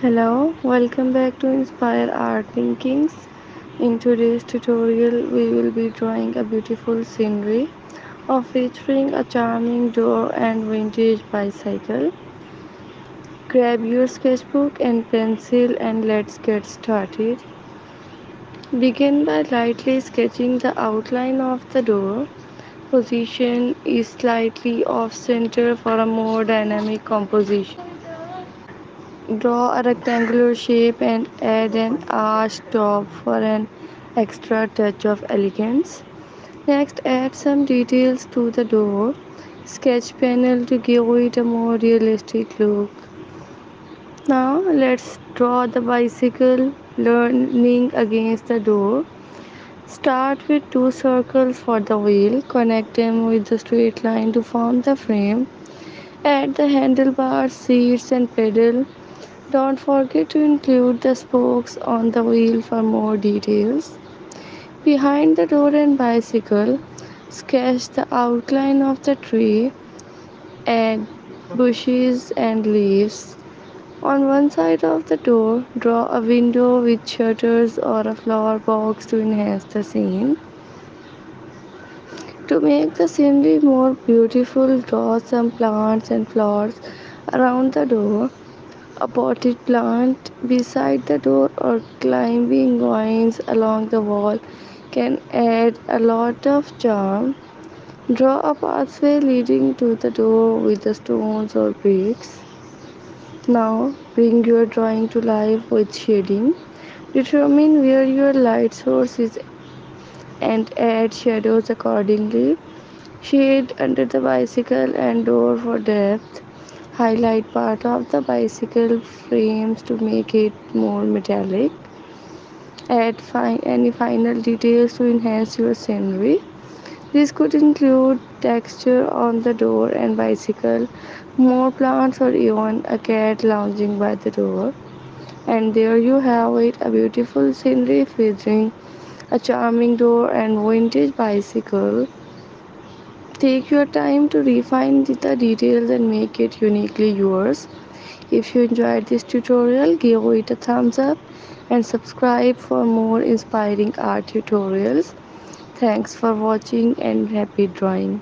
Hello, welcome back to Inspire Art Thinkings. In today's tutorial, we will be drawing a beautiful scenery of featuring a charming door and vintage bicycle. Grab your sketchbook and pencil and let's get started. Begin by lightly sketching the outline of the door. Position is slightly off center for a more dynamic composition. Draw a rectangular shape and add an arched top for an extra touch of elegance. Next, add some details to the door sketch panel to give it a more realistic look. Now, let's draw the bicycle leaning against the door. Start with two circles for the wheel, connect them with the straight line to form the frame. Add the handlebars, seats, and pedal. Don't forget to include the spokes on the wheel for more details. Behind the door and bicycle, sketch the outline of the tree, add bushes and leaves. On one side of the door, draw a window with shutters or a flower box to enhance the scene. To make the scenery more beautiful, draw some plants and flowers around the door. A potted plant beside the door or climbing vines along the wall can add a lot of charm. Draw a pathway leading to the door with the stones or bricks. Now bring your drawing to life with shading. Determine where your light source is and add shadows accordingly. Shade under the bicycle and door for depth. Highlight part of the bicycle frames to make it more metallic. Add any final details to enhance your scenery. This could include texture on the door and bicycle, more plants, or even a cat lounging by the door. And there you have it, a beautiful scenery featuring a charming door and vintage bicycle. Take your time to refine the details and make it uniquely yours. If you enjoyed this tutorial, give it a thumbs up and subscribe for more inspiring art tutorials. Thanks for watching and happy drawing.